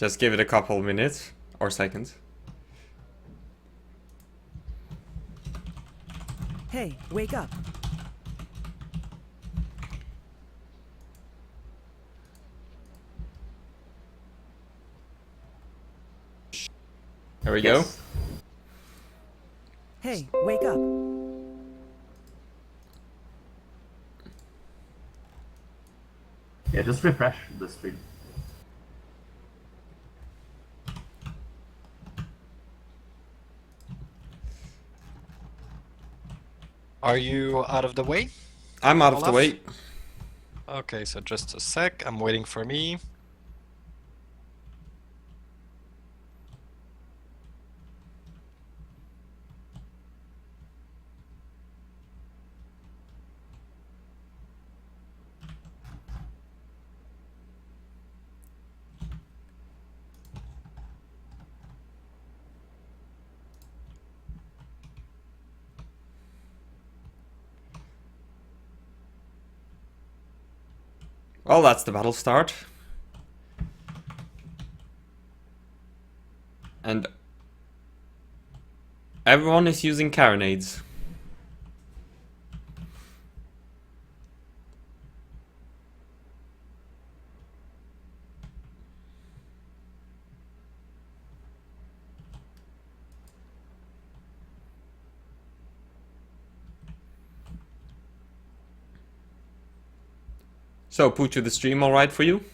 Just give it a couple minutes or seconds. Hey, wake up. There we go. Hey, wake up. Yeah, just refresh the stream. Are you out of the way? I'm out of the Olaf? way. Okay, so just a sec. I'm waiting for me. Well, that's the battle start. And everyone is using carronades. So, put you the stream alright for you?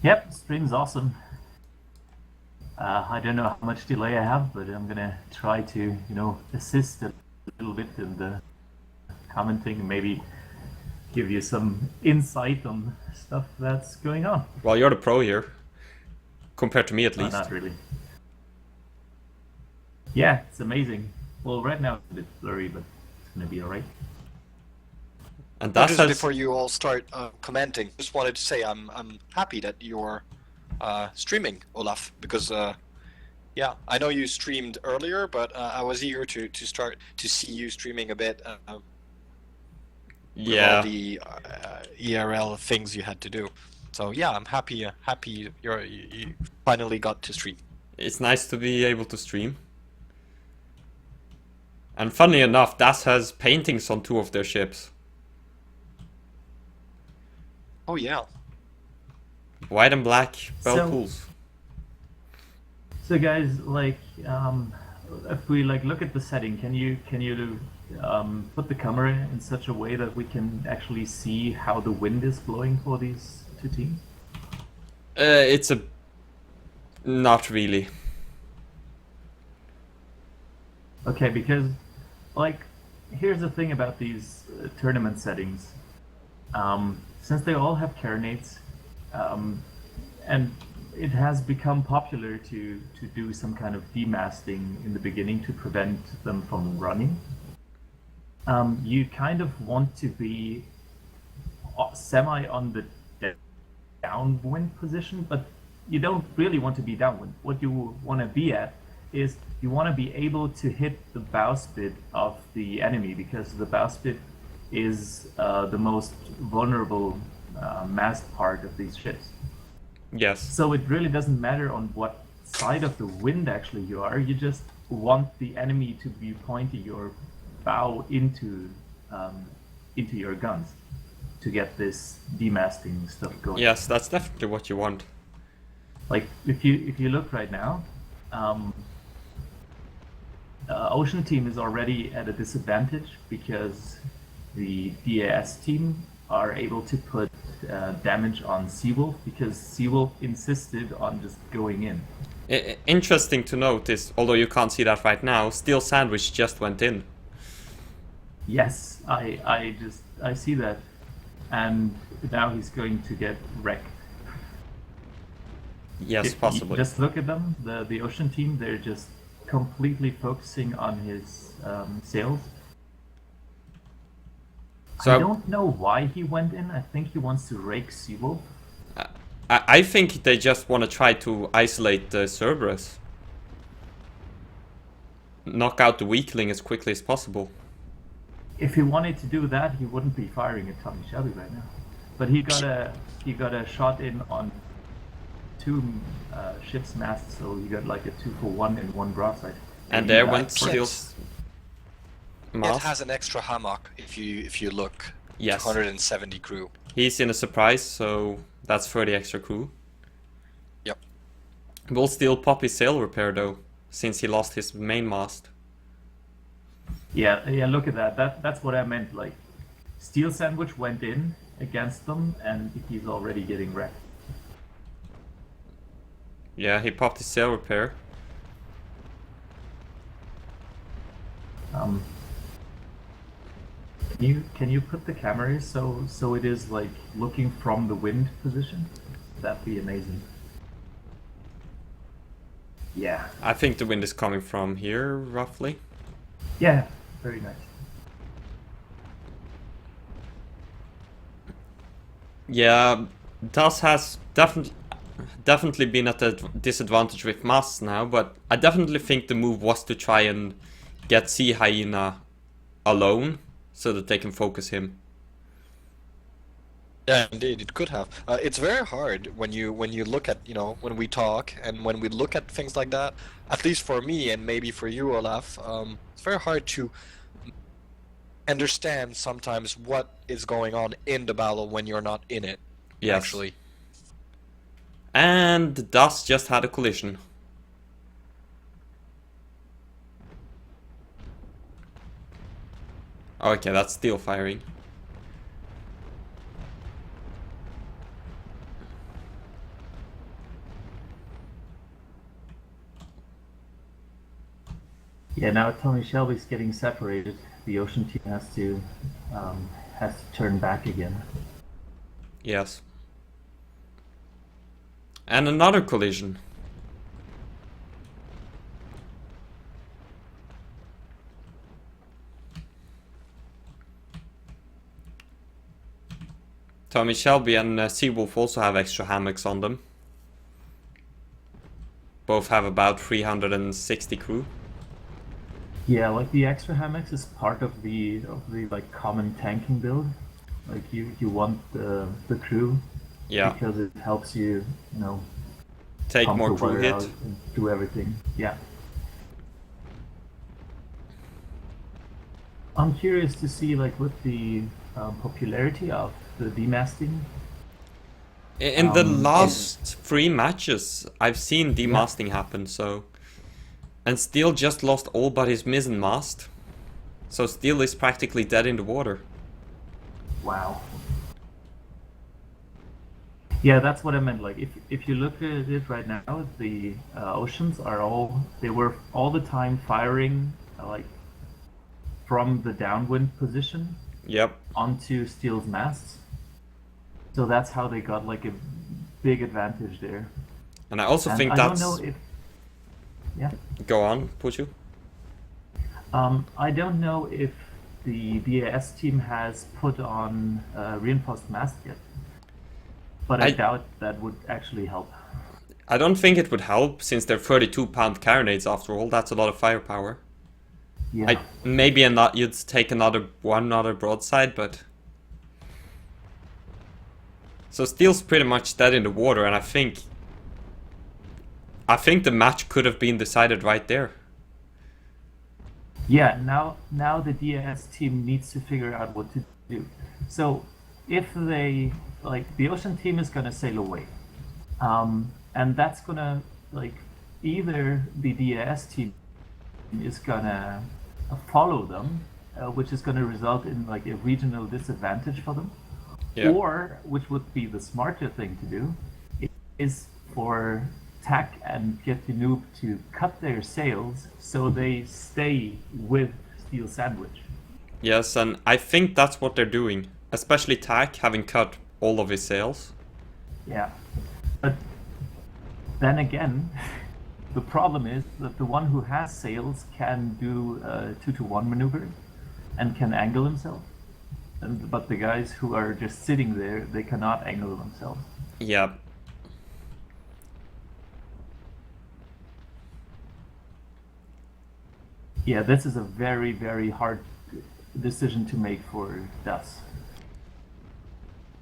Yep, stream's awesome. I don't know how much delay I have, but I'm gonna try to, you know, assist a little bit in the commenting and maybe give you some insight on stuff that's going on. Well, you're the pro here. Compared to me, at least. Not really. Yeah, it's amazing. Well, right now it's a bit blurry, but it's gonna be alright. And that Just has... before you all start commenting, just wanted to say I'm happy that you're streaming, Olaf, because yeah, I know you streamed earlier, but I was eager to start to see you streaming a bit. With all the ERL things you had to do. So yeah, I'm happy you finally got to stream. It's nice to be able to stream. And funny enough, DAS has paintings on 2 of their ships. Oh yeah. White and black bell So- pools. So guys, like, if we like look at the setting, can you put the camera in such a way that we can actually see how the wind is blowing for these 2 teams? It's a... Not really. Okay, because like, here's the thing about these tournament settings. Since they all have carronades, and it has become popular to do some kind of demasting in the beginning to prevent them from running. You kind of want to be semi on the downwind position, but you don't really want to be downwind. What you want to be at is you want to be able to hit the bowsprit of the enemy, because the bowsprit is the most vulnerable mast part of these ships. Yes. So it really doesn't matter on what side of the wind actually you are. You just want the enemy to be pointing your bow into your guns to get this demasting stuff going. Yes, that's definitely what you want. Like if you look right now, Ocean team is already at a disadvantage because the DAS team are able to put damage on Seawolf, because Seawolf insisted on just going in. Interesting to note is, although you can't see that right now, Steel Sandwich just went in. Yes, I see that, and now he's going to get wrecked. Yes, If possibly. you just look at them, the Ocean team, they're just completely focusing on his sails. So I don't know why he went in. I think he wants to rake Seawolf. I think they just want to try to isolate the Cerberus. Knock out the weakling as quickly as possible. If he wanted to do that, he wouldn't be firing at Tommy Shelby right now. But he got a shot in on two ship's masts, so he got like a 2-for-1 in one broadside. And he there died went for it. Steel's It mast. has an extra hammock if you look. Yes. 270 crew. He's in a surprise, so that's 30 extra crew. Yep. Will Steel pop his sail repair though, since he lost his main mast. Yeah, look at that. That's what I meant. Like, Steel Sandwich went in against them, and he's already getting wrecked. Yeah, he popped his sail repair. Can you put the camera so it is like looking from the wind position? That'd be amazing. Yeah. I think the wind is coming from here, roughly. Yeah, very nice. Yeah, DAS has definitely been at a disadvantage with masts now, but I definitely think the move was to try and get Sea Hyena alone, so that they can focus him. Yeah, indeed, it could have. It's very hard when you look at, when we talk and when we look at things like that. At least for me and maybe for you, Olaf, it's very hard to understand sometimes what is going on in the battle when you're not in it. Yes. Actually. And DAS just had a collision. Okay, that's Steel firing. Yeah, now Tommy Shelby's getting separated. The Ocean team has to turn back again. Yes. And another collision. Tommy Shelby and Seawolf also have extra hammocks on them. Both have about 360 crew. Yeah, like the extra hammocks is part of the like common tanking build. Like you want the crew, Yeah. because it helps you, Take pump more the crew water hit. out and do everything. Yeah. I'm curious to see, like, with the popularity of the demasting. In the last 3 matches, I've seen demasting happen, so... And Steel just lost all but his mizzen mast. So Steel is practically dead in the water. Wow. Yeah, that's what I meant. Like, if you look at it right now, the oceans they were all the time firing, like, from the downwind position Yep. onto Steel's masts. So that's how they got, like, a big advantage there. And I also And think I that's... don't know if... Yeah. Go on, Puchu. I don't know if the DAS team has put on reinforced mast yet, but I doubt that would actually help. I don't think it would help, since they're 32-pound carronades after all. That's a lot of firepower. Yeah. Maybe you'd take one other broadside, but... So Steel's pretty much dead in the water, and I think the match could have been decided right there. Yeah, now the DAS team needs to figure out what to do. So if they, like, the Ocean team is gonna sail away, and that's gonna, like, either the DAS team is gonna follow them, which is gonna result in, like, a regional disadvantage for them, or, which would be the smarter thing to do, is for TAC and Get the Noob to cut their sails so they stay with Steel Sandwich. Yes, and I think that's what they're doing. Especially TAC, having cut all of his sails. Yeah. But then again, the problem is that the one who has sails can do a 2-to-1 maneuver and can angle himself. But the guys who are just sitting there, they cannot angle themselves. Yeah. Yeah, this is a very, very hard decision to make for DAS.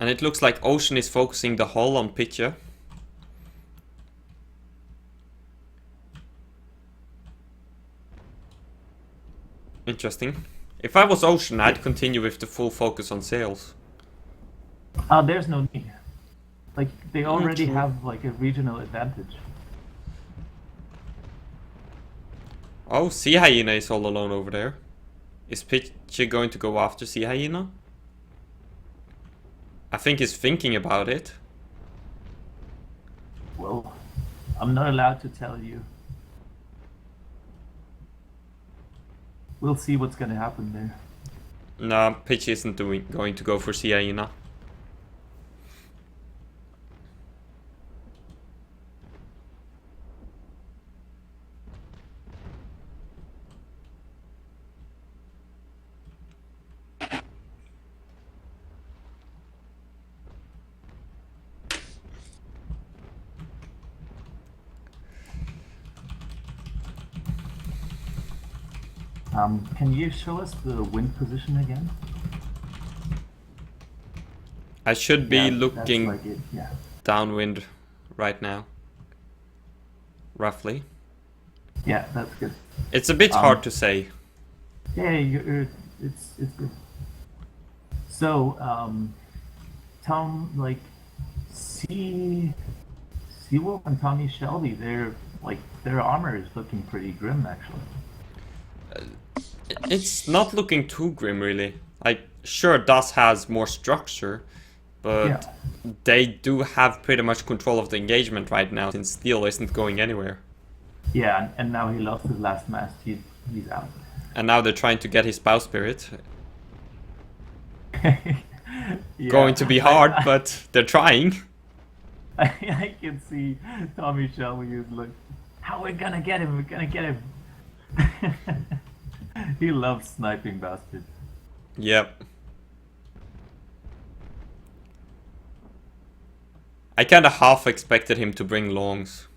And it looks like Ocean is focusing the hull on picture. Interesting. If I was Ocean, I'd continue with the full focus on sails. There's no need. Like, they already true. have like a regional advantage. Oh, Sea Hyena is all alone over there. Is Pitcher going to go after Sea Hyena? I think he's thinking about it. Well, I'm not allowed to tell you. We'll see what's gonna happen there. No, Pitch isn't going to go for Sea Hyena. Can you show us the wind position again? I should be Yeah, looking that's like it, yeah. downwind right now. Roughly. Yeah, that's good. It's a bit hard to say. Yeah, it's good. So, Tom, like, Seawolf and Tommy Shelby, their armor is looking pretty grim, actually. It's not looking too grim, really. Like, sure, DAS has more structure, but Yeah. they do have pretty much control of the engagement right now, since Steel isn't going anywhere. Yeah, and now he lost his last mast. He's out. And now they're trying to get his bow spirit. Yeah, Going to be hard, but they're trying. I can see Tommy Shelby is like, how we're gonna get him? We're gonna get him. He loves sniping bastards. Yep. I kinda half expected him to bring longs.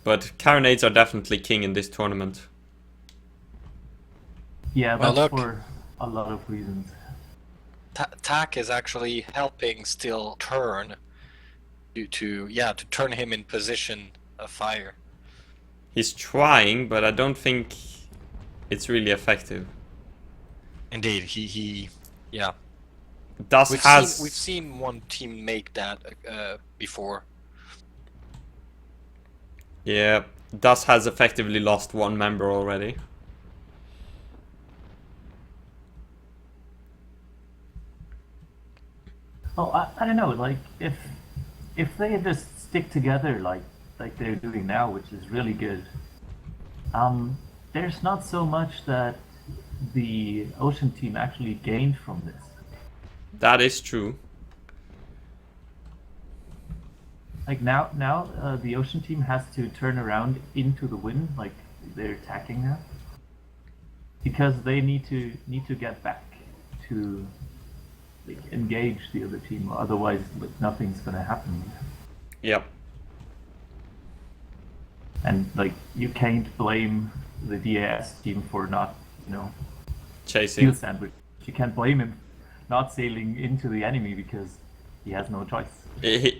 But carronades are definitely king in this tournament. Yeah, Well, that's look. for a lot of reasons. Tak is actually helping still turn to turn him in position of fire. He's trying, but I don't think it's really effective. Indeed, he yeah. DAS has... We've seen one team make that before. Yeah, DAS has effectively lost one member already. Oh, I don't know. Like if they just stick together like they're doing now, which is really good. There's not so much that the Ocean team actually gained from this. That is true. Like now, the Ocean team has to turn around into the wind, like they're attacking now, because they need to get back to like engage the other team. Otherwise, like, nothing's gonna happen. Yep. And like you can't blame the DAS team for not, Chasing. Steel Sandwich. You can't blame him not sailing into the enemy because he has no choice.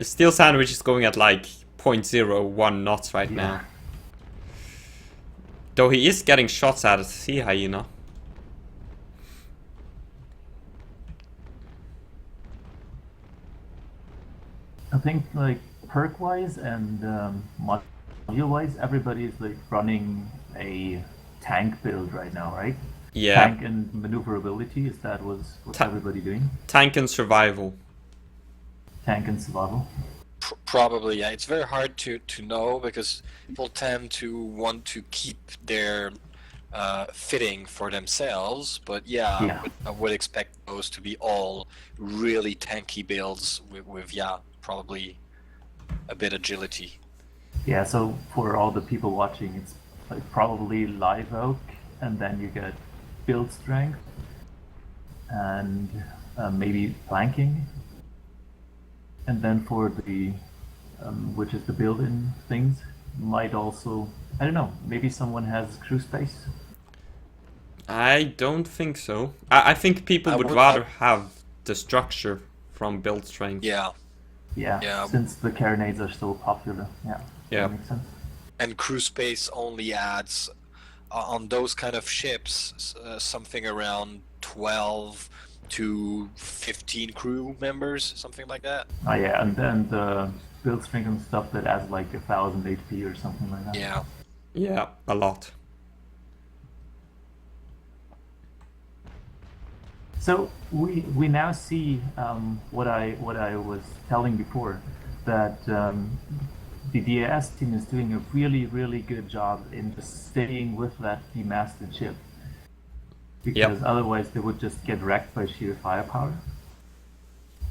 Steel Sandwich is going at like 0.01 knots right now. Though he is getting shots at Sea Hyena. I think like perk-wise and module-wise, everybody's like running a tank build right now, right? Yeah. Tank and maneuverability, is that what's everybody doing? Tank and survival. Tank and survival. Probably, yeah. It's very hard to know because people tend to want to keep their fitting for themselves. But yeah, I would expect those to be all really tanky builds with probably a bit agility. Yeah, so for all the people watching, it's like probably live oak, and then you get build strength and maybe planking, and then for the which is the build-in things, might also, I don't know, maybe someone has crew space. I don't think so. I think people would rather have the structure from build strength. Yeah. Yeah, since the carronades are so popular. Yeah. Yeah. That makes sense. And crew space only adds on those kind of ships something around 12 to 15 crew members, something like that. Oh yeah, and then the build strength and stuff that adds like 1,000 HP or something like that. Yeah. Yeah, a lot. So we now see what I was telling before, that the DAS team is doing a really good job in just staying with that demastered ship, because otherwise they would just get wrecked by sheer firepower.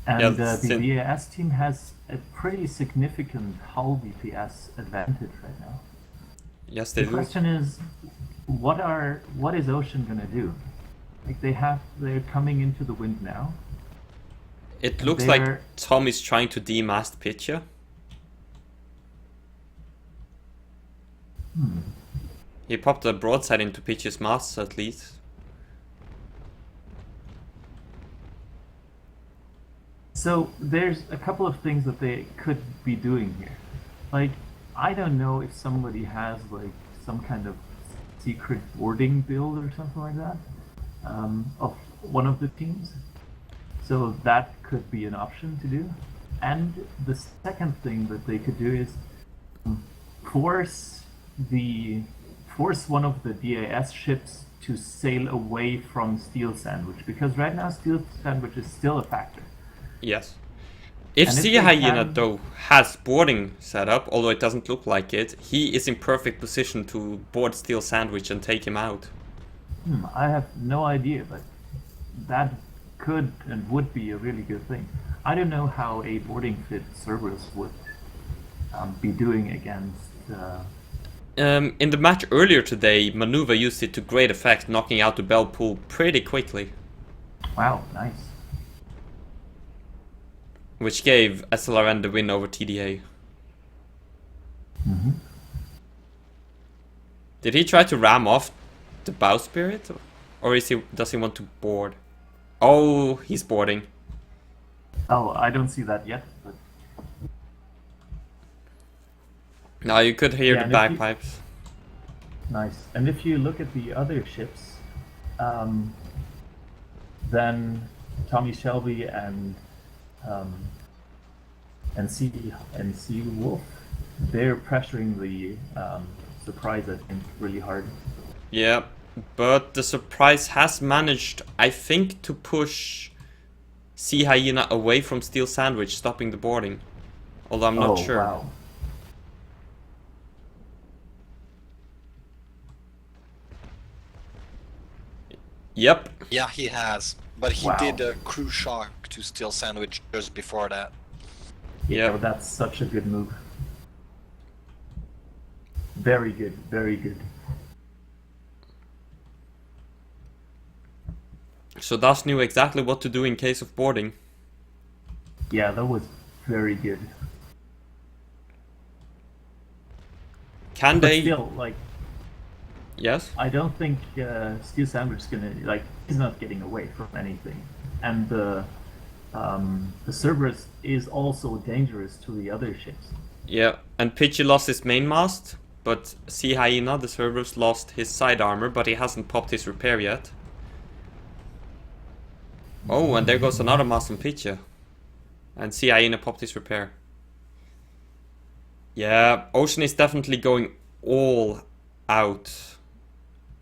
And the DAS team has a pretty significant hull DPS advantage right now. Yes, they do. The question is, what is Ocean gonna do? Like they're coming into the wind now. It looks like Tom is trying to demast Pitcher. He popped a broadside into Pitcher's masts at least. So there's a couple of things that they could be doing here. Like, I don't know if somebody has like some kind of secret boarding build or something like that of one of the teams. So that could be an option to do. And the second thing that they could do is force one of the DAS ships to sail away from Steel Sandwich, because right now Steel Sandwich is still a factor. Yes. If Sea Hyena though has boarding set up, although it doesn't look like it, he is in perfect position to board Steel Sandwich and take him out. I have no idea, but that could and would be a really good thing. I don't know how a boarding fit Cerberus would be doing against... in the match earlier today, Maneuver used it to great effect, knocking out the bell pool pretty quickly. Wow, nice. Which gave SLRN the win over TDA. Did he try to ram off the bowsprit? Or does he want to board? Oh, he's boarding. Oh, I don't see that yet, but... Now you could hear the bagpipes. Nice. And if you look at the other ships, then Tommy Shelby and Sea Wolf, they're pressuring the Surprise, I think, really hard. Yeah, but the Surprise has managed, I think, to push Sea Hyena away from Steel Sandwich, stopping the boarding. Although I'm not sure. Wow. Yep. Yeah, he has. But he did a crew shock to Steel Sandwich just before that. Yeah, that's such a good move. Very good, very good. So Das knew exactly what to do in case of boarding. Yeah, that was very good. Can but they... still, like... Yes? I don't think Steel Sandwich is gonna, like, he's not getting away from anything. And the Cerberus is also dangerous to the other ships. Yeah, and Pidgey lost his main mast, but Sea Hyena, the Cerberus, lost his side armor, but he hasn't popped his repair yet. Oh, and there goes another mast on Pidgey. And Sea Hyena popped his repair. Yeah, Ocean is definitely going all out,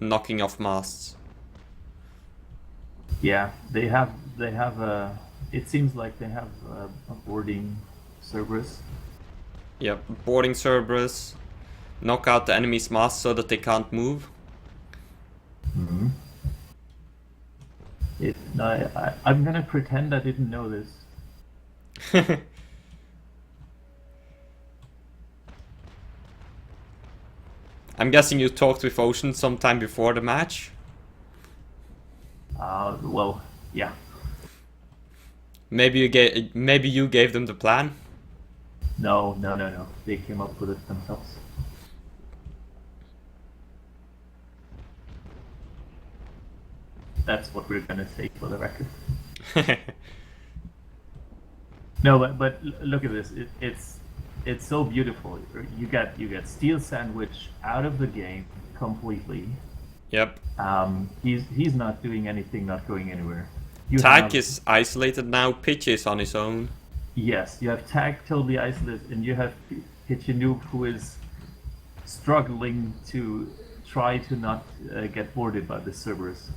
knocking off masts. Yeah, they have a... It seems like they have a boarding Cerberus. Yep, boarding Cerberus, knock out the enemy's mast so that they can't move. Mm-hmm. I'm gonna pretend I didn't know this. I'm guessing you talked with Ocean sometime before the match? Well, yeah. Maybe you gave them the plan? No. They came up with it themselves. That's what we're gonna say for the record. No, but look at this. It's so beautiful. You got Steel Sandwich out of the game completely. Yep. He's not doing anything, not going anywhere. Tag is isolated now. Pitch is on his own. Yes, you have Tag totally isolated, and you have Noob who is struggling to try to not get boarded by the Cerberus.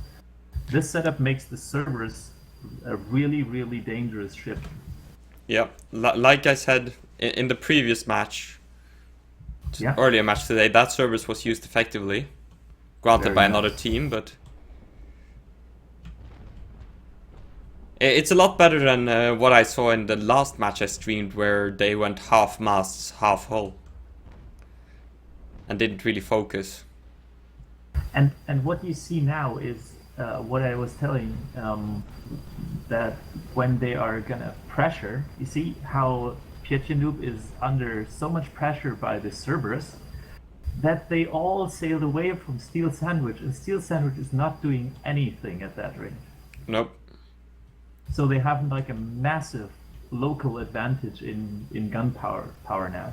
This setup makes the Cerberus a really, really dangerous ship. Yep. Like I said in the previous match, Yeah. earlier match today, that Cerberus was used effectively. Granted Very by nice. another team, but it's a lot better than what I saw in the last match I streamed, where they went half masts, half hull, and didn't really focus. And what you see now is what I was telling, that when they are gonna pressure, you see how Noob is under so much pressure by the Cerberus that they all sailed away from Steel Sandwich, and Steel Sandwich is not doing anything at that range. Nope. So they have like a massive local advantage in gun power now.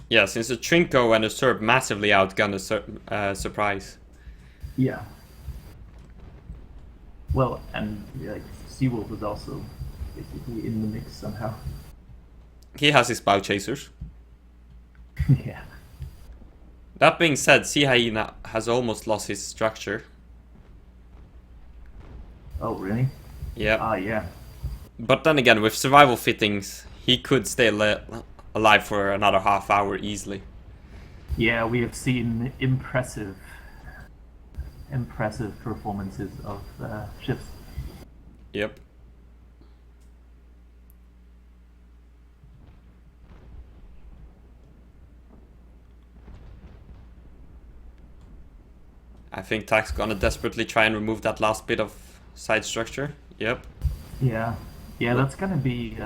Yeah, since the Trinko and the Serb massively outgunned the Surprise. Yeah. Well, and like Seawolf is also basically in the mix somehow. He has his bow chasers. Yeah. That being said, Sea Hyena has almost lost his structure. Oh, really? Yeah. Ah, yeah. But then again, with survival fittings, he could stay alive for another half hour easily. Yeah, we have seen impressive performances of ships. Yep. I think Tak's gonna desperately try and remove that last bit of side structure. Yep. Yeah. Yeah, that's gonna be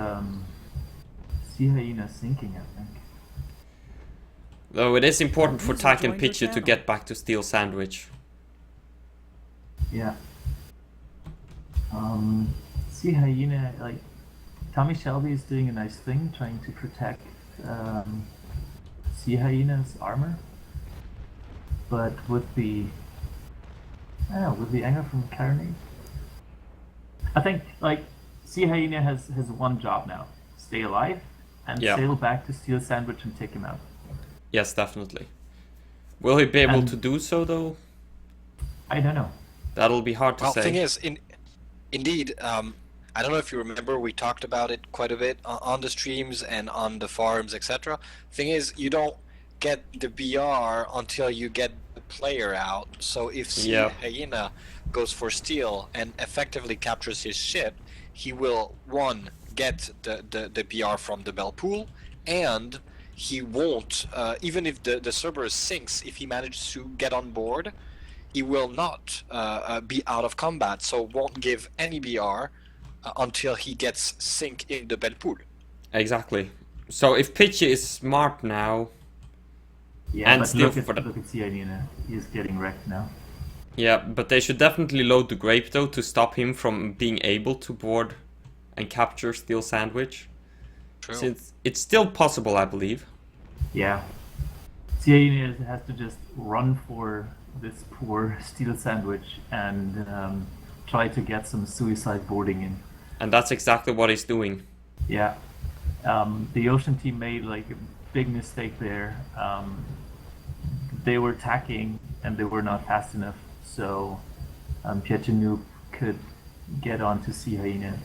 Sea Hyena sinking, I think. Though it is important for User Tak and joined your Pitchy to channel. get back to Steel Sandwich. Yeah. Sea Hyena, like, Tommy Shelby is doing a nice thing, trying to protect Sea Hyena's armor. But with the anger from Carnage, I think like Sea Hyena has one job now: stay alive and Yeah. sail back to Steel Sandwich and take him out. Yes, definitely. Will he be able And- to do so though? I don't know. That'll be hard to Well, say. thing is, indeed, I don't know if you remember, we talked about it quite a bit on the streams and on the forums, etc. Thing is, you don't get the BR until you get the player out. So if Yeah. Hyena goes for steal and effectively captures his ship, he will, one, get the BR from the Bell Pool, and he won't, even if the Cerberus sinks, if he manages to get on board, he will not be out of combat, so won't give any BR until he gets sink in the Bell Pool. Exactly. So if Pitchy is smart now, Yeah, And but still look for the- at Sea Hyena. He's getting wrecked now. yeah, but they should definitely load the Grape though to stop him from being able to board and capture Steel Sandwich. True. Since it's still possible, I believe. Yeah. Sea Hyena has to just run for this poor Steel Sandwich and try to get some suicide boarding in. And that's exactly what he's doing. Yeah. The Ocean team made like a big mistake there. They were tacking and they were not fast enough, so Noob could get onto Sea Hyena.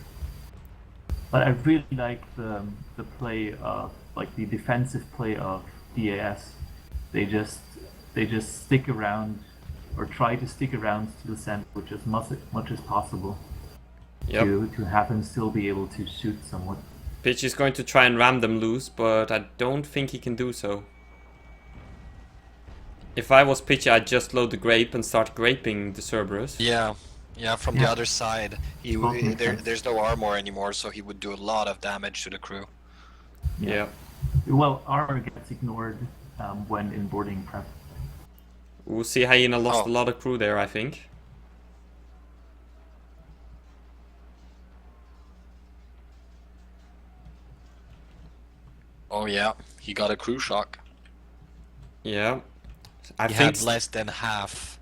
But I really like the play of like the defensive play of DAS. They just stick around or try to stick around Steel Sandwich as much as possible Yep. to have him still be able to shoot somewhat. Pitch is going to try and ram them loose, but I don't think he can do so. If I was Pitchy, I'd just load the Grape and start graping the Cerberus. Yeah, from the Yeah. other side, Both make sense. there's no armor anymore, so he would do a lot of damage to the crew. Yeah. Well, armor gets ignored when in boarding prep. We'll see Hyena lost Oh. a lot of crew there, I think. yeah, he got a crew shock. Yeah. I He think had less than half.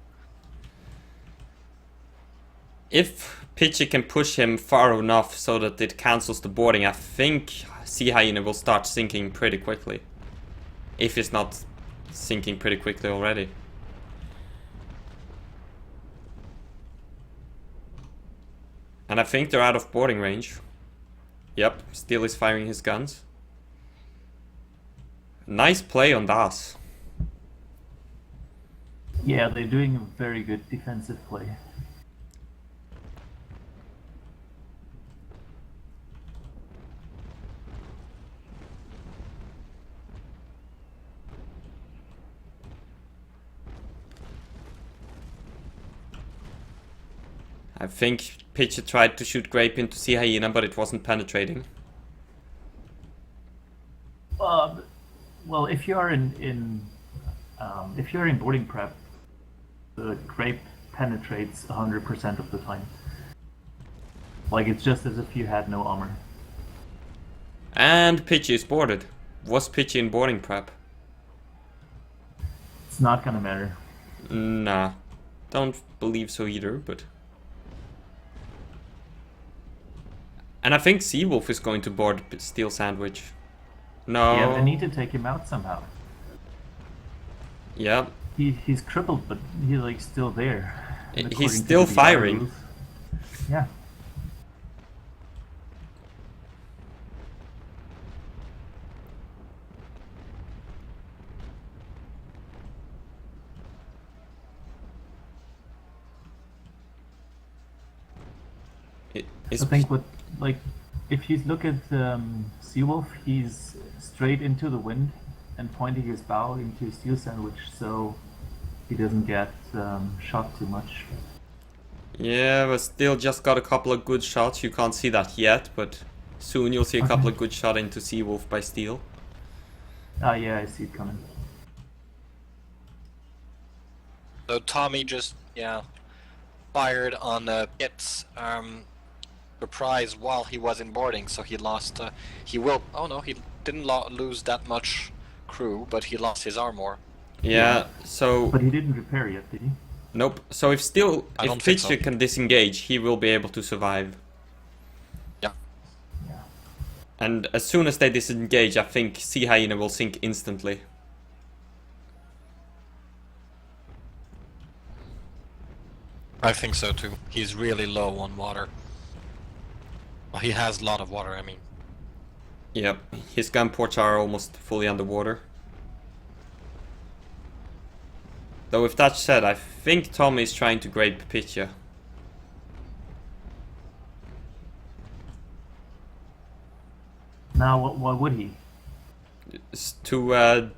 if Pitcher can push him far enough so that it cancels the boarding, I think Sea Hyena will start sinking pretty quickly. If it's not sinking pretty quickly already. And I think they're out of boarding range. Yep, Steel is firing his guns. Nice play on Das. Yeah, they're doing a very good defensive play. I think Pitcher tried to shoot Grape into Sea Hyena, but it wasn't penetrating. Well, if you're if you're in boarding prep, the Grape penetrates 100% of the time. Like, it's just as if you had no armor. And Pitcher is boarded. Was Pitcher in boarding prep? It's not gonna matter. Nah. Don't believe so either, but... And I think Seawolf is going to board Steel Sandwich. No. Yeah, they need to take him out somehow. Yeah. He's crippled, but he's like still there. And according He's to still the VR firing. rules- Yeah. Is I think what, like, if you look at Seawolf, he's straight into the wind and pointing his bow into Steel Sandwich, so he doesn't get shot too much. Yeah, but still just got a couple of good shots. You can't see that yet, but soon you'll see a couple of good shots into Seawolf by Steel. Ah, yeah, I see it coming. So Tommy just, yeah, fired on Pit's surprise while he was in boarding, so he lost, he didn't lose that much crew, but he lost his armor. Yeah, so... But he didn't repair yet, did he? Nope. So if don't think so. Pitcher can disengage, he will be able to survive. Yeah. Yeah. And as soon as they disengage, I think Sea Hyena will sink instantly. I think so too. He's really low on water. Well, he has a lot of water, I mean. Yep, his gun ports are almost fully underwater. Though with that said, I think Tommy is trying to grape Pitcher. Now, what would he? To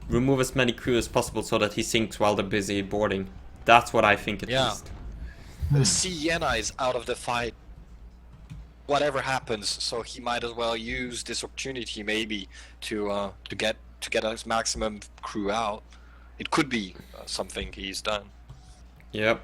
remove as many crew as possible so that he sinks while they're busy boarding. That's what I think at least. Sienna is out of the fight. Whatever happens, so he might as well use this opportunity maybe to get his maximum crew out. It could be something he's done. Yep.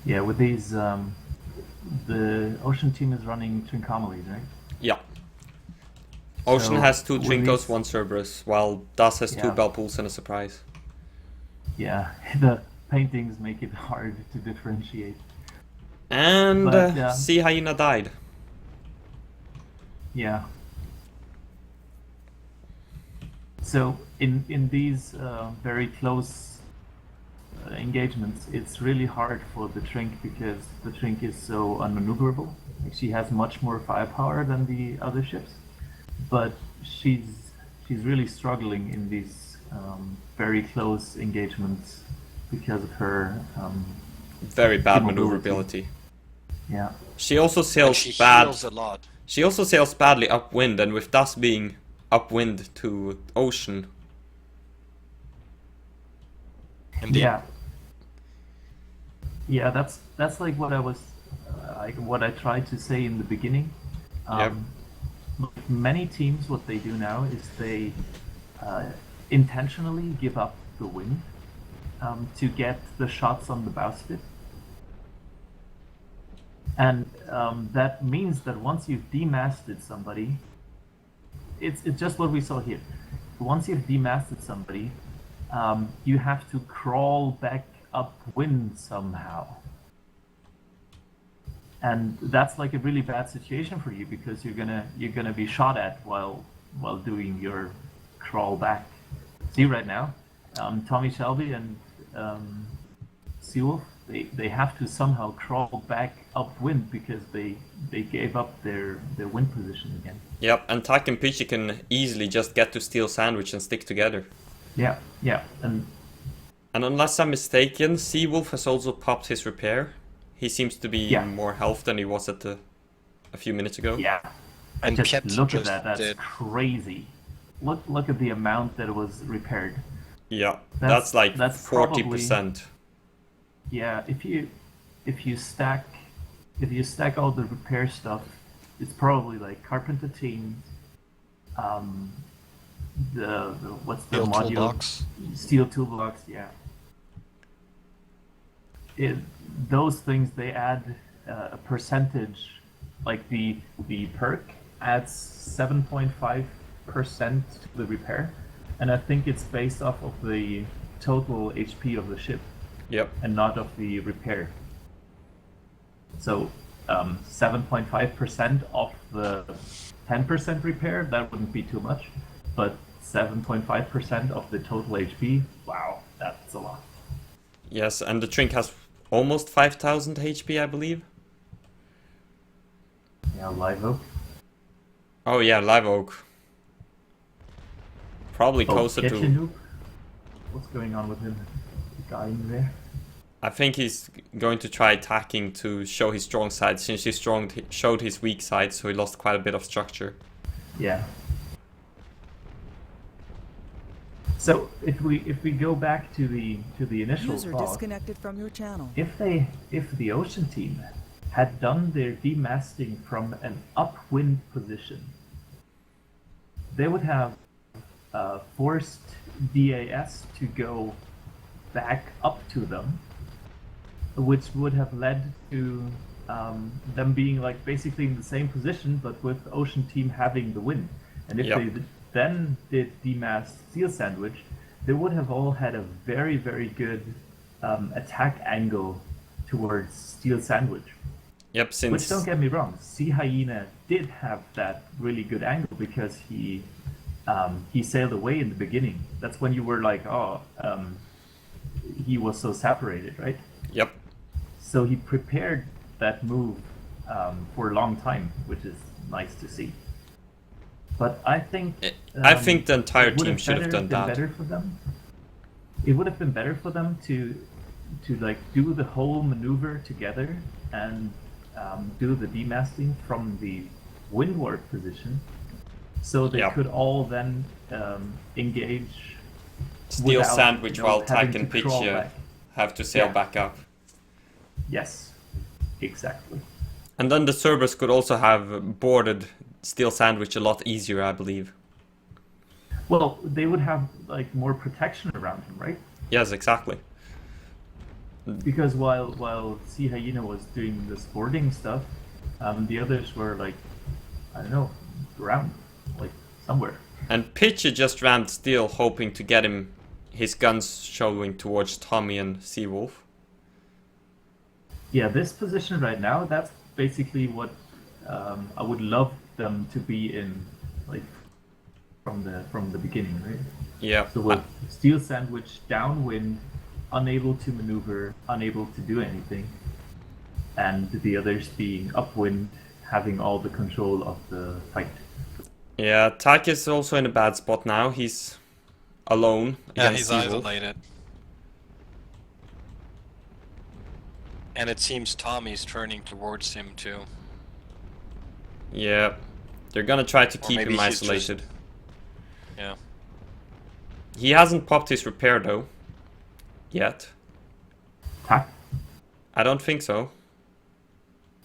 Yeah, with these, the Ocean team is running Trincomalies, right? Yeah. Ocean So, has 2 with Trinkos, these- 1 Cerberus, while Das has 2 Yeah. Bell Pools and a surprise. Yeah, the paintings make it hard to differentiate. And But, yeah. Sea Hyena died. Yeah. So in these very close engagements, it's really hard for the Trink because the Trink is so unmaneuverable. Like, she has much more firepower than the other ships, but she's really struggling in these very close engagements because of her Very bad mobility. maneuverability. Yeah. She also sails She bad. heals a lot. She also sails badly upwind, and with Das being upwind to Ocean, Indeed. Yeah. Yeah, that's like what I was, what I tried to say in the beginning. Many teams, what they do now is they intentionally give up the wind to get the shots on the bowsprit, And that means that once you've demasted somebody, it's just what we saw here. Once you've demasted somebody, you have to crawl back upwind somehow. And that's like a really bad situation for you because you're gonna be shot at while doing your crawl back. See right now, Tommy Shelby and Seawolf, they have to somehow crawl back upwind because they gave up their wind position again. Yep, and Tak and Pitchy can easily just get to Steel Sandwich and stick together. Yeah, and unless I'm mistaken, Seawolf has also popped his repair. He seems to be more health than he was at a few minutes ago. yeah. And Just Piet look at just that. That's did. crazy. Look at the amount that was repaired. Yeah, that's like that's 40%. Yeah, if you stack all the repair stuff, it's probably like carpenter team, the what's the Steel module? toolbox. Steel toolbox, yeah. Those things, they add a percentage, like the perk adds 7.5% to the repair, and I think it's based off of the total HP of the ship. Yep. And not of the repair. So 7.5% of the 10% repair, that wouldn't be too much, but 7.5% of the total HP, wow, that's a lot. Yes, and the Trink has almost 5,000 HP, I believe. Yeah, Live Oak. Oh yeah, Live Oak. Probably closer to... Noob. What's going on with him? The guy in there? I think he's going to try attacking to show his strong side, since he showed his weak side, so he lost quite a bit of structure. Yeah. So if we go back to the initial User talk, disconnected from your channel. if the Ocean team had done their demasting from an upwind position, they would have forced DAS to go back up to them, which would have led to them being like basically in the same position, but with Ocean team having the win. And if they then did demast Steel Sandwich, they would have all had a very, very good attack angle towards Steel Sandwich. Yep, since... Which, don't get me wrong, Sea Hyena did have that really good angle because he sailed away in the beginning. That's when you were like, oh, he was so separated, right? Yep. So he prepared that move for a long time, which is nice to see. But I think the entire team should have done that. Better for them. It would have been better for them to like do the whole maneuver together and do the demasting from the windward position, so they could all then engage. Steel without, Sandwich while having Tak and to crawl Pitch back. have to sail back up. Yes, exactly. And then the Cerberus could also have boarded Steel Sandwich a lot easier, I believe. Well, they would have like more protection around him, right? Yes, exactly. Because while Sea Hyena was doing the boarding stuff, the others were like, I don't know, around, like somewhere. And Pitcher just rammed Steel, hoping to get him his guns showing towards Tommy and Seawolf. Yeah, this position right now, that's basically what I would love them to be in, like from the beginning, right? Yeah. So with Steel Sandwich downwind, unable to maneuver, unable to do anything, and the others being upwind, having all the control of the fight. Yeah, Tak is also in a bad spot now. He's alone. Yeah, he's Seawolf. isolated. And it seems Tommy's turning towards him too. Yeah, they're gonna try to Or keep maybe him he's isolated. just- Yeah. He hasn't popped his repair though. Yet. Tak? I don't think so.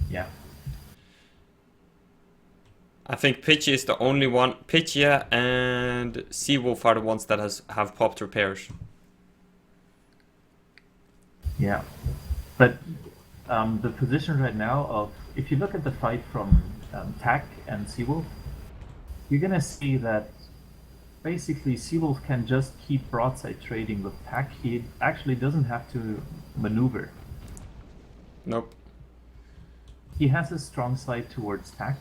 Yeah. I think Pitchy is the only one. Pitchy and Seawolf are the ones that have popped repairs. Yeah. But the position right now of, if you look at the fight from TAC and Seawolf, you're gonna see that basically Seawolf can just keep broadside trading with TAC. He actually doesn't have to maneuver. Nope. He has a strong side towards TAC,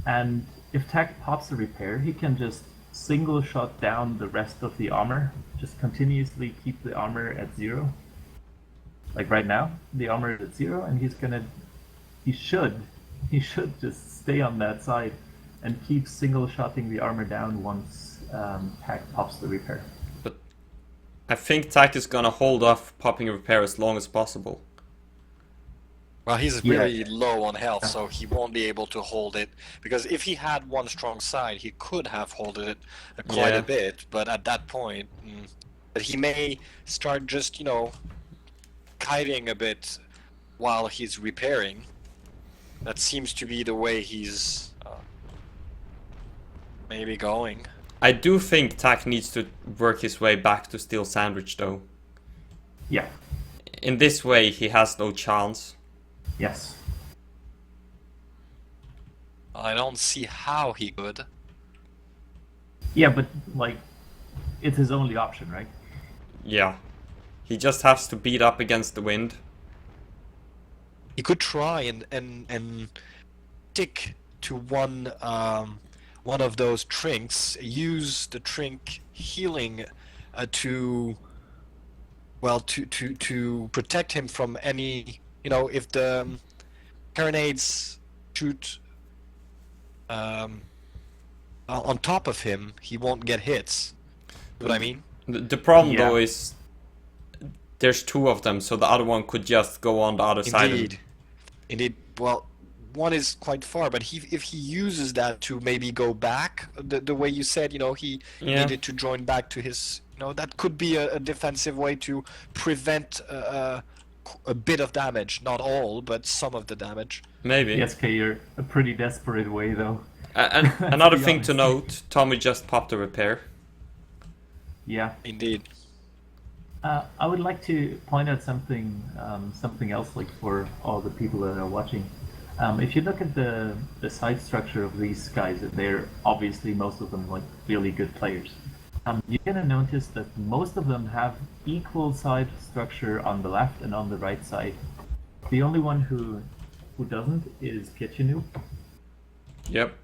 and if TAC pops a repair, he can just single shot down the rest of the armor, just continuously keep the armor at 0. Like right now, the armor is at 0, and he should just stay on that side and keep single shotting the armor down once TAC pops the repair. But I think TAC is gonna hold off popping a repair as long as possible. Well, he's really low on health, so he won't be able to hold it. Because if he had one strong side, he could have held it quite a bit. But at that point, but he may start just, you know, kiting a bit while he's repairing. That seems to be the way he's maybe going. I do think TAC needs to work his way back to Steel Sandwich, though. Yeah. In this way, he has no chance. Yes. I don't see how he could. Yeah, but like, it's his only option, right? Yeah. He just has to beat up against the wind. He could try and stick to one of those trinks. Use the trink healing to protect him from any. You know, if the carronades shoot on top of him, he won't get hits. You know what I mean? The problem though is there's 2 of them, so the other one could just go on the other side. Indeed. Well, one is quite far, but if he uses that to maybe go back, the way you said, you know, he needed to join back to his, you know, that could be a defensive way to prevent a bit of damage, not all, but some of the damage. Maybe. Yes, K, you're a pretty desperate way, though. And another thing to note, Tommy just popped a repair. Yeah. Indeed. I would like to point out something else, like for all the people that are watching. If you look at the side structure of these guys, they're obviously most of them like really good players. You're gonna notice that most of them have equal side structure on the left and on the right side. The only one who doesn't is Kitchenu. Yep.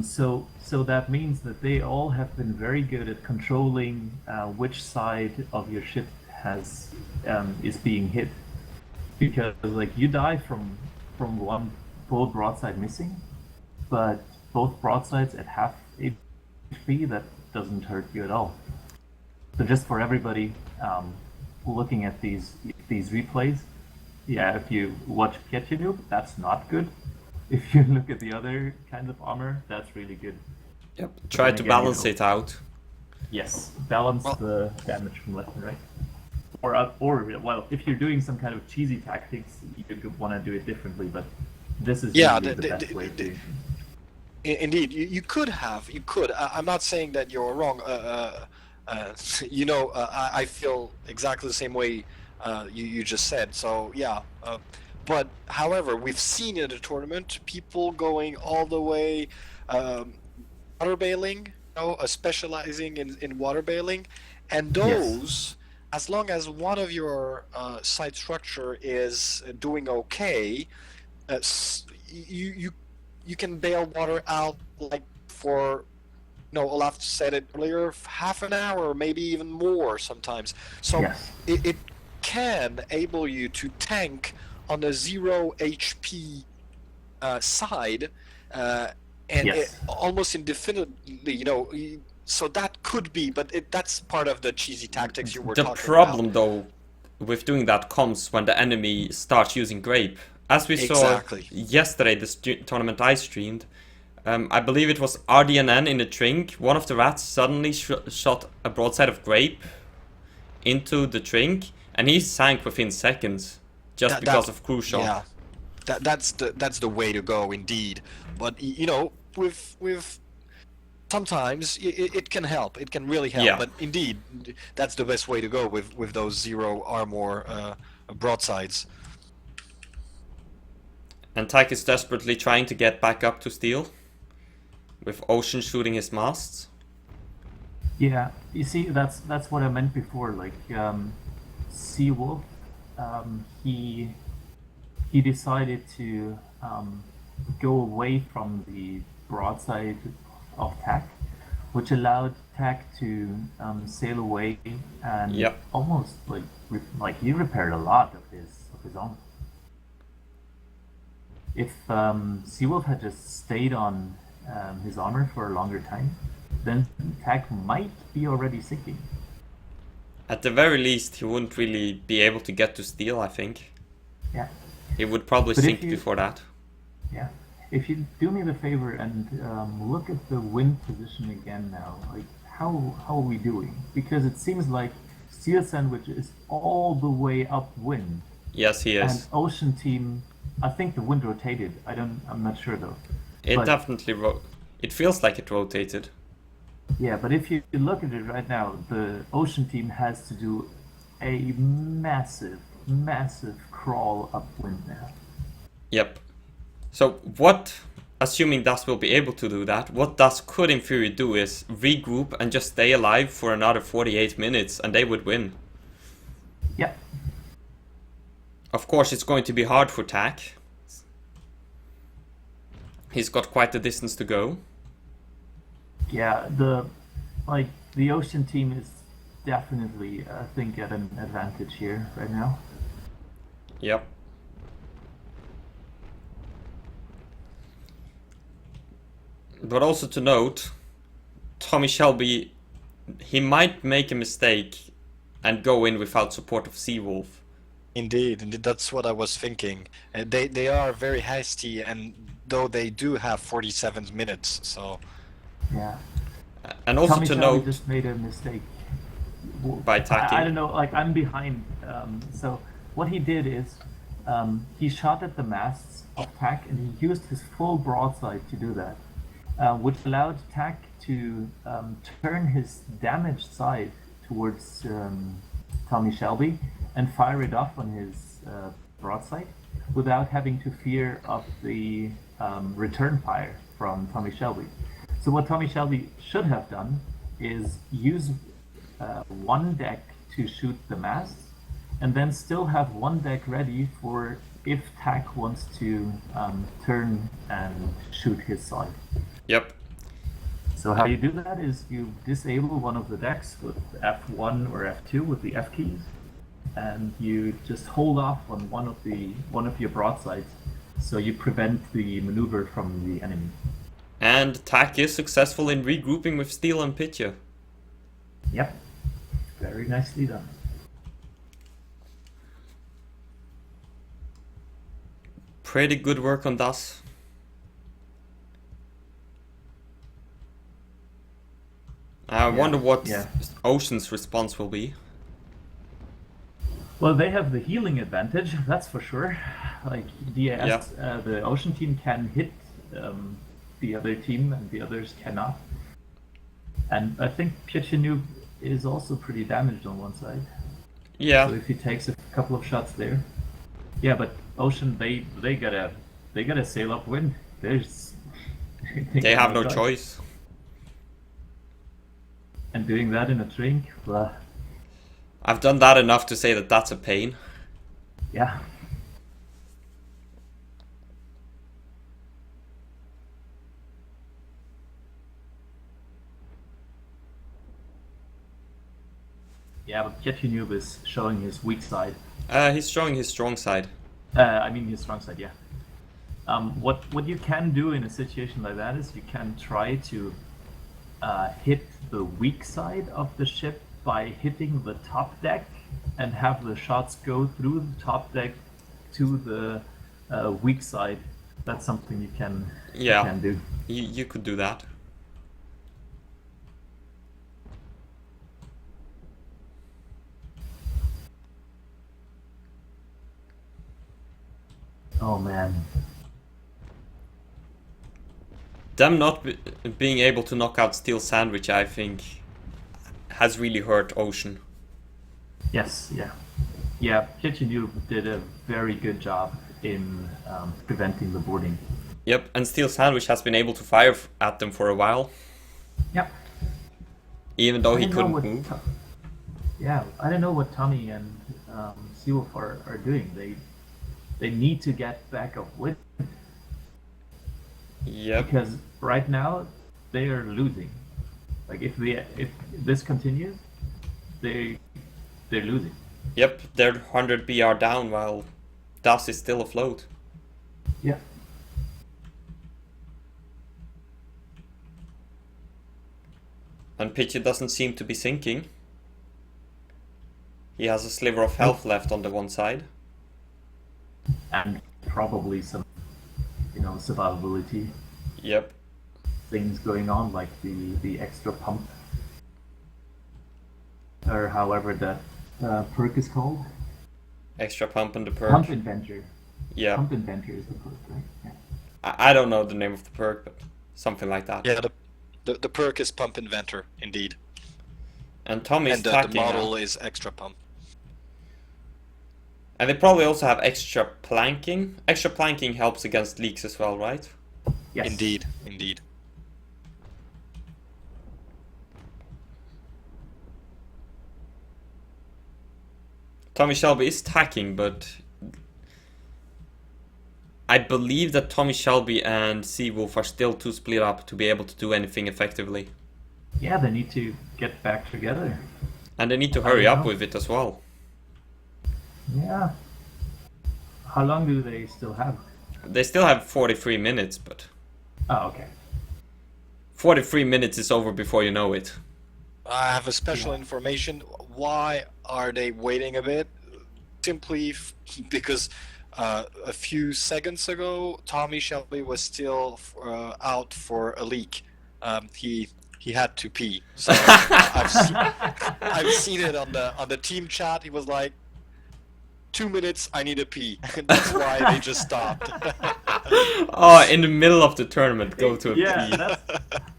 So that means that they all have been very good at controlling which side of your ship is being hit. Because like you die from one full broadside missing, but both broadsides at half HP, that doesn't hurt you at all. So just for everybody looking at these replays, yeah, if you watch Kitchenu, that's not good. If you look at the other kind of armor, that's really good. Yep. Try to balance it out. Yes, balance the damage from left and right. Or well, if you're doing some kind of cheesy tactics, you could want to do it differently, but this is really the best way to. Indeed, you could. I'm not saying that you're wrong. You know, I feel exactly the same way you just said. So yeah. But however, we've seen in the tournament people going all the way water bailing, you know, specializing in water bailing, and those, as long as one of your site structure is doing okay, you can bail water out like for, you know, Olaf said it earlier, half an hour, maybe even more sometimes. So it can enable you to tank on the 0 HP side, and almost indefinitely, you know. So that could be, but that's part of the cheesy tactics you were talking about. The problem, though, with doing that comes when the enemy starts using grape. As we saw yesterday, this tournament I streamed, I believe it was RDNN in the trink. One of the rats suddenly shot a broadside of grape into the trink, and he sank within seconds. Just because of crew shot. Yeah, that's the way to go indeed. But you know, with sometimes it can help. It can really help. Yeah. But indeed, that's the best way to go with those 0 armor broadsides. And Tak is desperately trying to get back up to steel, with Ocean shooting his masts. Yeah, you see, that's what I meant before. Like, Seawolf, he decided to go away from the broadside of Tak, which allowed Tak to sail away and Yep. almost like he repaired a lot of his own. If Seawolf had just stayed on his armor for a longer time, then Tak might be already sinking. At the very least, he wouldn't really be able to get to steel, I think. Yeah. He would probably But if sink you- before that. Yeah. If you do me the favor and look at the wind position again now, like how are we doing? Because it seems like Steel Sandwich is all the way upwind, Yes, he and is. Ocean Team, I think the wind rotated. I'm not sure though. It but- definitely it feels like it rotated. Yeah, but if you look at it right now, the Ocean Team has to do a massive crawl upwind now. Yep. So what, assuming Das will be able to do that, what Das could in theory do is regroup and just stay alive for another 48 minutes and they would win. Yeah. Of course, it's going to be hard for Tak. He's got quite a distance to go. Yeah, the Ocean Team is definitely, I think, at an advantage here right now. Yep. But also to note, Tommy Shelby, he might make a mistake and go in without support of Seawolf. Indeed, that's what I was thinking. They are very hasty, and though they do have 47 minutes, so Yeah. And also Tommy to Shelby note, just made a mistake. by tacking. I don't know, like I'm behind. So what he did is he shot at the masts of Tak and he used his full broadside to do that, which allowed Tak to turn his damaged side towards Tommy Shelby and fire it off on his broadside without having to fear of the return fire from Tommy Shelby. So what Tommy Shelby should have done is use one deck to shoot the masts, and then still have one deck ready for if Tak wants to turn and shoot his side. Yep. So how you do that is you disable one of the decks with F1 or F2 with the F keys, and you just hold off on one of your broadsides, so you prevent the maneuver from the enemy. And Tak is successful in regrouping with Steel and Pitya. Yep, very nicely done. Pretty good work on Das. I wonder what yeah. Ocean's response will be. Well, they have the healing advantage, that's for sure. Like the Ocean Team can hit the other team, and the others cannot. And I think Pietinu is also pretty damaged on one side. Yeah. So if he takes a couple of shots there, yeah. But Ocean, they gotta sail upwind. They have no choice. And doing that in a drink, blah. I've done that enough to say that that's a pain. Yeah. Yeah, but Pietinu is showing his weak side. He's showing his strong side. I mean his strong side, yeah. What you can do in a situation like that is you can try to hit the weak side of the ship by hitting the top deck and have the shots go through the top deck to the weak side. That's something you can do. You could do that. Oh man. Them not being able to knock out Steel Sandwich, I think, has really hurt Ocean. Yes, yeah. Yeah, Pietinu did a very good job. in preventing the boarding. Yep, and Steel Sandwich has been able to fire at them for a while, Yep. even though I he don't know couldn't what move. Yeah, I don't know what Tommy and Seawolf are doing. They need to get back up with, Yep. because right now they are losing. Like if this continues, they're losing. Yep, they're 100 BR down while Das is still afloat. Yeah. And Pitchy doesn't seem to be sinking. He has a sliver of health left on the one side. And probably some, survivability Yep. things going on, like the extra pump, or however that perk is called. Extra pump and the perk. Pump Inventor. Yeah. Pump Inventor is the perk, right? Yeah. I don't know the name of the perk, but something like that. Yeah, the perk is Pump Inventor, indeed. And Tommy's And the attacking model now. is Extra Pump. And they probably also have extra planking. Extra planking helps against leaks as well, right? Yes. Indeed, indeed. Tommy Shelby is tacking, but I believe that Tommy Shelby and Seawolf are still too split up to be able to do anything effectively. Yeah, they need to get back together. And they need to hurry up know. with it as well. Yeah. How long do they still have? They still have 43 minutes, but Oh, okay. 43 minutes is over before you know it. I have a special information. Why are they waiting a bit? Simply because a few seconds ago, Tommy Shelby was still out for a leak. He had to pee. So I've seen it on the team chat. He was like, 2 minutes, I need a pee. That's why they just stopped. Oh, in the middle of the tournament, go to a Yeah, pee.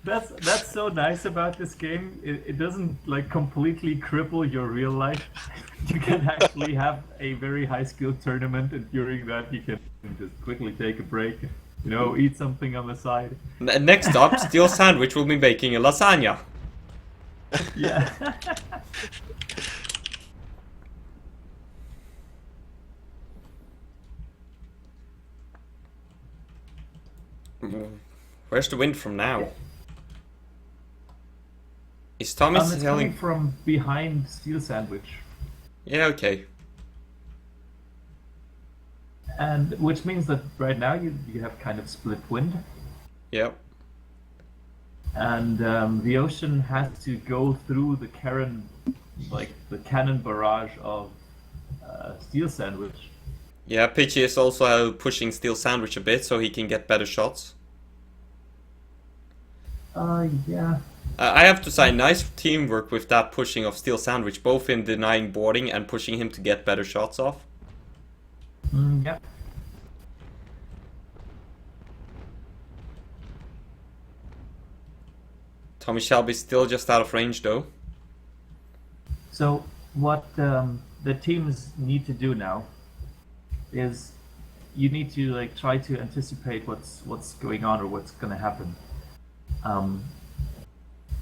that's so nice about this game. It doesn't like completely cripple your real life. You can actually have a very high skilled tournament, and during that you can just quickly take a break, eat something on the side. Next up, Steel Sandwich will be making a lasagna. Yeah. Where's the wind from now? Is Thomas It's telling? coming from behind Steel Sandwich, Yeah, okay. and which means that right now you have kind of split wind. Yep. And the ocean has to go through the cannon barrage of Steel Sandwich. Yeah, Pitchy is also pushing Steel Sandwich a bit so he can get better shots. Yeah. I have to say, nice teamwork with that pushing of Steel Sandwich, both in denying boarding and pushing him to get better shots off. Yeah. Tommy Shelby's still just out of range though. So what the teams need to do now is you need to try to anticipate what's going on or what's going to happen. I'm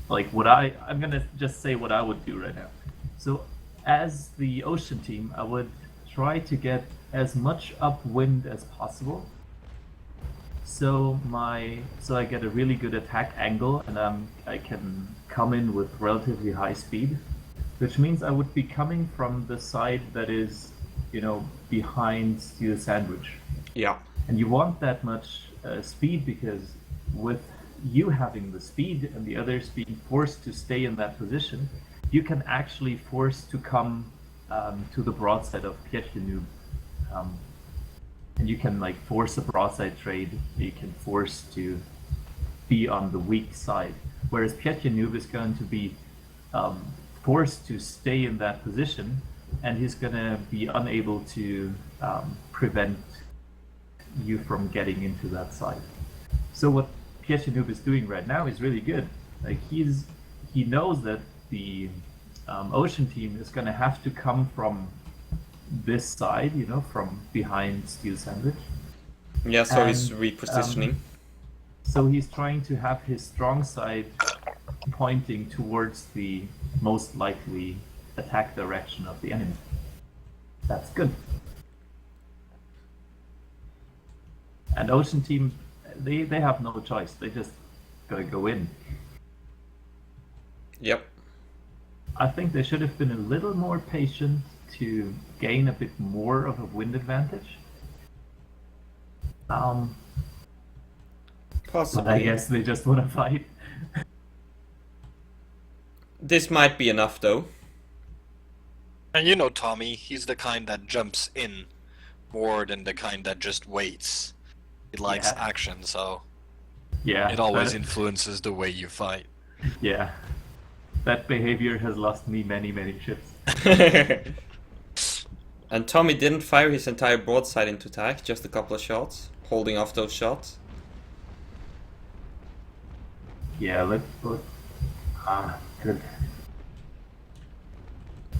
gonna just say what I would do right now. So as the ocean team, I would try to get as much upwind as possible. So I get a really good attack angle, and I can come in with relatively high speed, which means I would be coming from the side that is, behind Steel Sandwich. Yeah. And you want that much speed because with you having the speed and the others being forced to stay in that position, you can actually force to come to the broadside of Pietjanoob. And you can force a broadside trade, you can force to be on the weak side. Whereas Pietjanoob is going to be forced to stay in that position, and he's going to be unable to prevent you from getting into that side. So what Pietjanoob is doing right now is really good. He knows that the ocean team is going to have to come from this side, you know, from behind Steel Sandwich. Yeah, so he's And, repositioning. So he's trying to have his strong side pointing towards the most likely attack direction of the enemy. That's good. And Ocean Team, they have no choice. They just gotta go in. Yep. I think they should have been a little more patient to gain a bit more of a wind advantage. But Possibly. I guess they just want to fight. This might be enough though. And you know Tommy, he's the kind that jumps in more than the kind that just waits. He likes Yeah. action, so Yeah. it always that- influences the way you fight. Yeah. That behavior has lost me many, many ships. And Tommy didn't fire his entire broadside into attack, just a couple of shots, holding off those shots. Yeah, let's put. Good.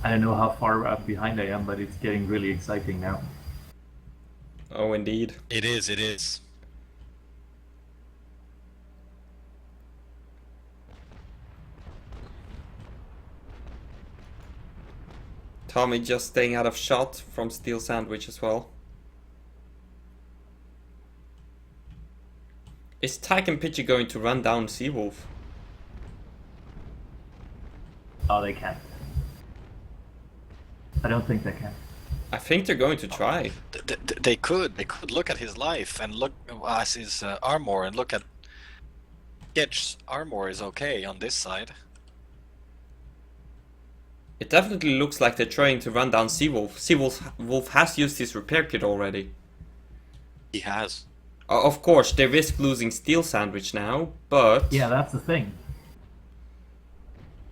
I don't know how far up behind I am, but it's getting really exciting now. Oh, indeed. It is, it is. Tommy just staying out of shot from Steel Sandwich as well. Is Tyke and Pitchy going to run down Seawolf? Oh, they can't. I don't think they can. I think they're going to try. They could look at his life and look at his armor and look at Sketch's armor is okay on this side. It definitely looks like they're trying to run down Seawolf. Seawolf has used his repair kit already. He has. Of course, they risk losing Steel Sandwich now, but... Yeah, that's the thing.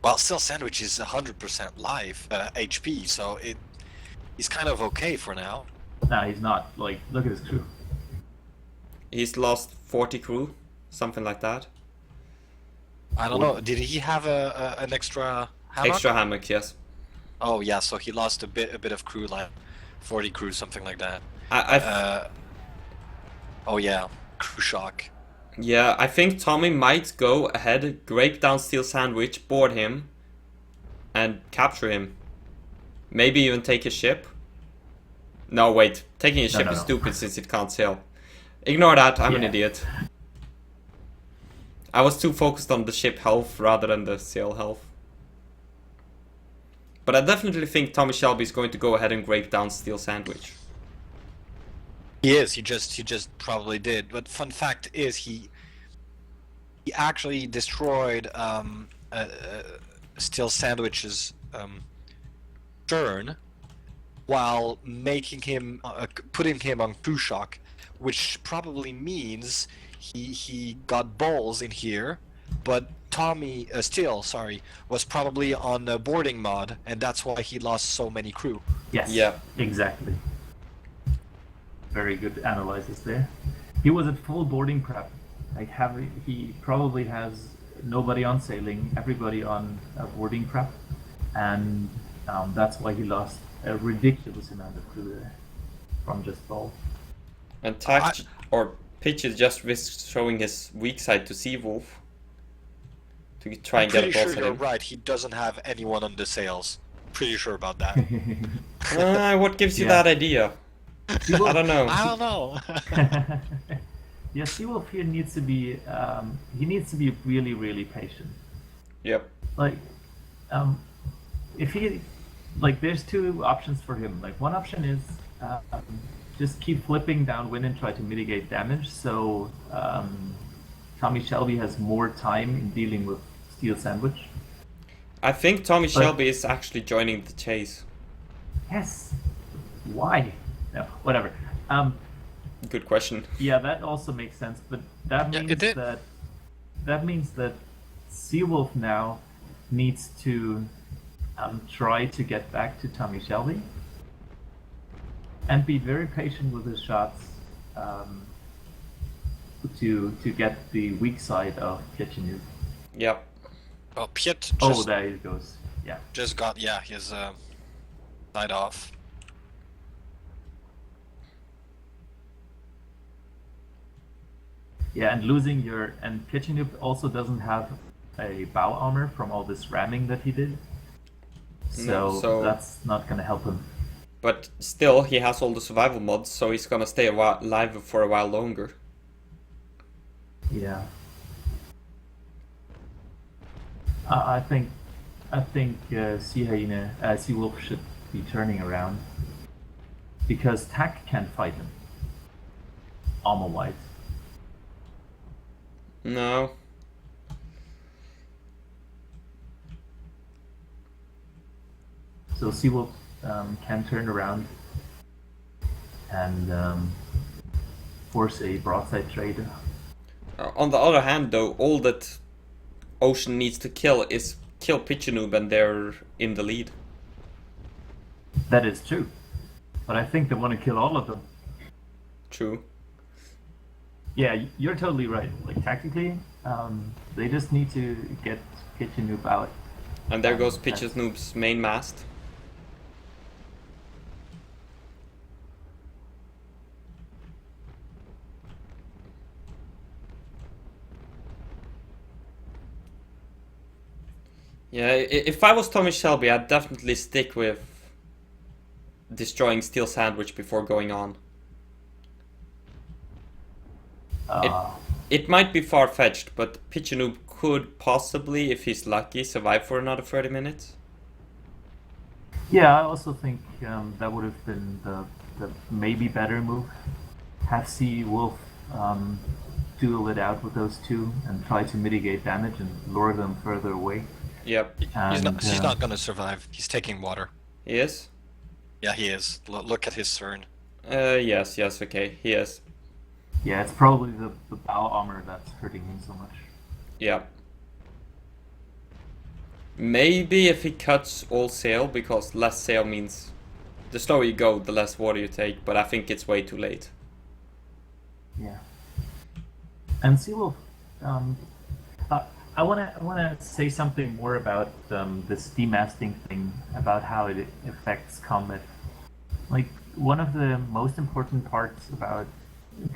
Well, still Sandwich is 100% live HP, so he's kind of okay for now. Nah, he's not. Like, look at his crew. He's lost 40 crew, something like that. I don't know. Did he have an extra hammock? Extra hammock, yes. Oh yeah, so he lost a bit of crew, like 40 crew, something like that. Oh yeah, crew shock. Yeah, I think Tommy might go ahead, grape down Steel Sandwich, board him, and capture him. Maybe even take his ship. No, wait. Taking his ship is stupid since it can't sail. Ignore that, I'm an idiot. I was too focused on the ship health rather than the sail health. But I definitely think Tommy Shelby is going to go ahead and grape down Steel Sandwich. He is. He just probably did. But fun fact is, he actually destroyed Steel Sandwich's stern while making him putting him on crew shock, which probably means he got balls in here, but Tommy was probably on boarding mod, and that's why he lost so many crew. Yes. Yeah. Exactly. Very good analysis there. He was at full boarding prep. Like he probably has nobody on sailing, everybody on boarding prep, and that's why he lost a ridiculous amount of crew there from just balls. And Tack or Pitch is just risk showing his weak side to Seawolf to try and get a Pretty boss sure at you're him. right. He doesn't have anyone on the sails. Pretty sure about that. What gives you Yeah. that idea? I don't know. I don't know. Yeah, Seawolf here needs to be he needs to be really, really patient. Yep. Like, if he, like, there's two options for him. Like, one option is just keep flipping downwind and try to mitigate damage. So Tommy Shelby has more time in dealing with Steel Sandwich. I think Tommy Shelby is actually joining the chase. Yes. Why? No, whatever. Good question. Yeah, that also makes sense, but that Yeah, means it did. that means that Seawolf now needs to try to get back to Tommy Shelby and be very patient with his shots to get the weak side of Kitchener. Yep. Well, Piet Oh, there he goes. Yeah. just got his side off. Yeah, and losing your and Kitchenup also doesn't have a bow armor from all this ramming that he did. So that's not gonna help him. But still, he has all the survival mods, so he's gonna stay alive for a while longer. Yeah. I think Sea Wolf should be turning around because Tack can't fight him. Armor-wise. No. So Sea Wolf can turn around and force a broadside trade. On the other hand, though, all that Ocean needs to kill is kill Kitchenup and they're in the lead. That is true. But I think they want to kill all of them. True. Yeah, you're totally right. Like, tactically, they just need to get Kitchenup out. And there goes Kitchenup's main mast. Yeah, if I was Tommy Shelby, I'd definitely stick with destroying Steel Sandwich before going on. It might be far-fetched, but Kitchenup could possibly, if he's lucky, survive for another 30 minutes. Yeah, I also think that would have been the maybe better move. Have Sea Wolf duel it out with those two and try to mitigate damage and lure them further away. Yep. He's not gonna survive. He's taking water. He is? Yeah, he is. Look at his turn. Yes, okay, he is. Yeah, it's probably the bow armor that's hurting him so much. Yeah. Maybe if he cuts all sail, because less sail means the slower you go, the less water you take, but I think it's way too late. Yeah. And Sea Wolf, I wanna say something more about this demasting thing, about how it affects combat. Like, one of the most important parts about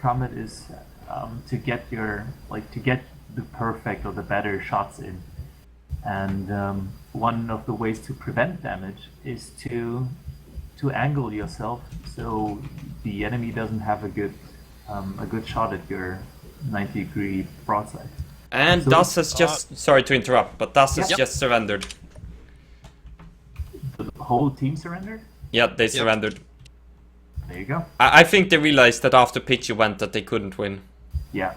combat is to get the perfect or the better shots in. And one of the ways to prevent damage is to angle yourself so the enemy doesn't have a good shot at your 90-degree broadside. And So- Das has just, sorry to interrupt, but Das has Yep. just surrendered. The whole team surrendered? Yeah, they surrendered. There you go. I think they realized that after Pitchy went that they couldn't win. Yeah.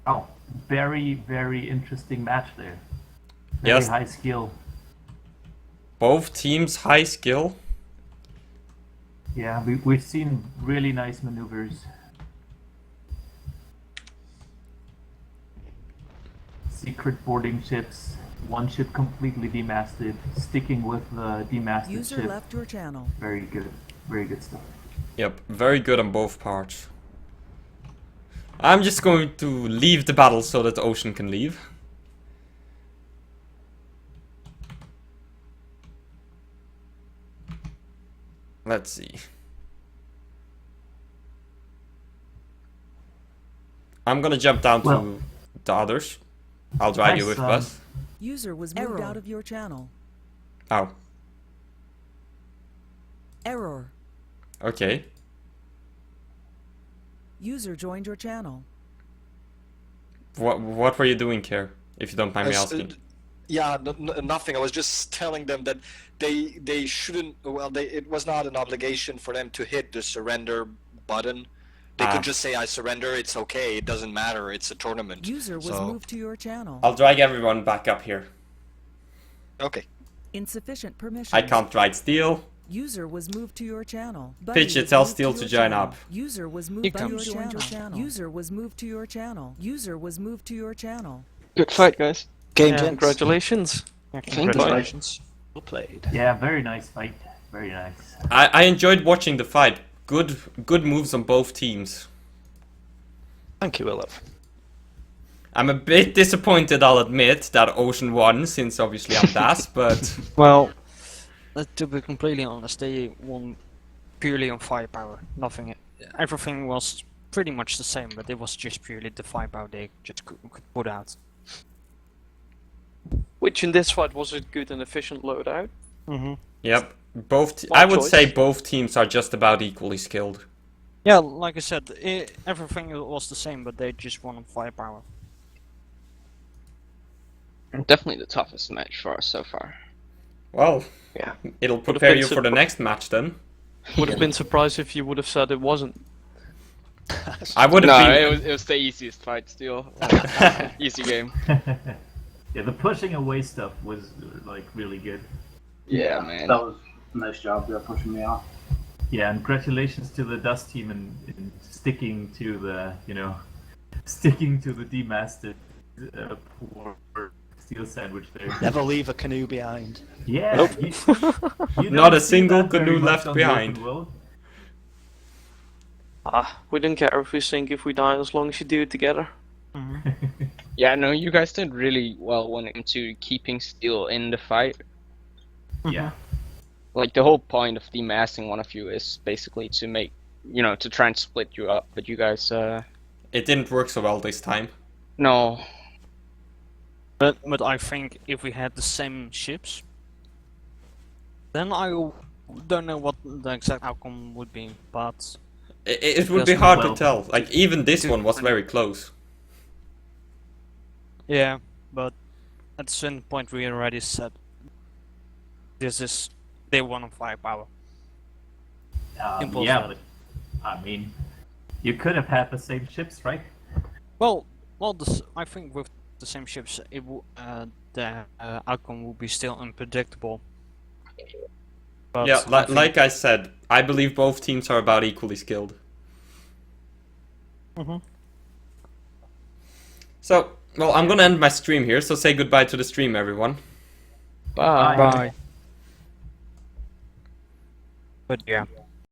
Oh, very, very interesting match there. Very Yes. high skill. Both teams high skill. Yeah, we've seen really nice maneuvers. Secret boarding ships, one ship completely demasted, sticking with the demasted User ship. left your channel. Very good stuff. Yep, very good on both parts. I'm just going to leave the battle so that the Ocean can leave. Let's see. I'm gonna jump down to the others. I'll drive you with Buzz. User was moved out of your channel. Oh, Error. okay. User joined your channel. What were you doing here, if you don't mind me asking? Yeah, nothing. I was just telling them that they shouldn't. Well, it was not an obligation for them to hit the surrender button. They could just say, "I surrender. It's okay. It doesn't matter. It's a tournament." User was moved to your channel. I'll drag everyone back up here. Okay. Insufficient permission. I can't ride steel. User was moved to your channel. Pitch it, tell Steel to join up. User was moved to your channel. User was moved to your channel. User was moved to your channel. Good fight, guys. Game Yeah, gents. congratulations. Yeah, Congratulations. Well played. Yeah, very nice fight. Very nice. I enjoyed watching the fight. Good moves on both teams. Thank you, Olaf. I'm a bit disappointed, I'll admit, that Ocean won, since obviously I'm Das, but... Well, to be completely honest, they won purely on firepower. Nothing. Everything was pretty much the same, but it was just purely the firepower they just could put out. Which in this fight was a good and efficient loadout. Mm-hmm. Yep. Both. Smart I would choice. say both teams are just about equally skilled. Yeah, like I said, everything was the same, but they just won on firepower. Definitely the toughest match for us so far. Well, Yeah. it'll have prepare been you for the next match then. Would have been surprised if you would have said it wasn't. I would No, have it was the easiest fight still. Easy game. Yeah, the pushing away stuff was like really good. Yeah, man. That was a nice job. They're pushing me off. Yeah, and congratulations to the Dust team in sticking to the, sticking to the demastered poor steel sandwich there. Never leave a canoe behind. Yeah. Nope. You Not don't a see single that very canoe much left on the open behind. world. We don't care if we sink, if we die, as long as you do it together. Yeah, no, you guys did really well when it came to keeping steel in the fight. Yeah. Like, the whole point of demasking one of you is basically to make, to try and split you up, but you guys, It didn't work so well this time. no. But I think if we had the same ships, then I don't know what the exact outcome would be, but... It would be Yes, hard well, to tell. Like, even this one was very close. Yeah, but at a certain point we already said they won on firepower. Impulse Yeah, had but I mean, you could have had the same ships, right? Well, I think with the same ships, the outcome will be still unpredictable. But Yeah, I think- like I said, I believe both teams are about equally skilled. Mhm. So, well, I'm gonna end my stream here, so say goodbye to the stream, everyone. Bye. Bye. But yeah.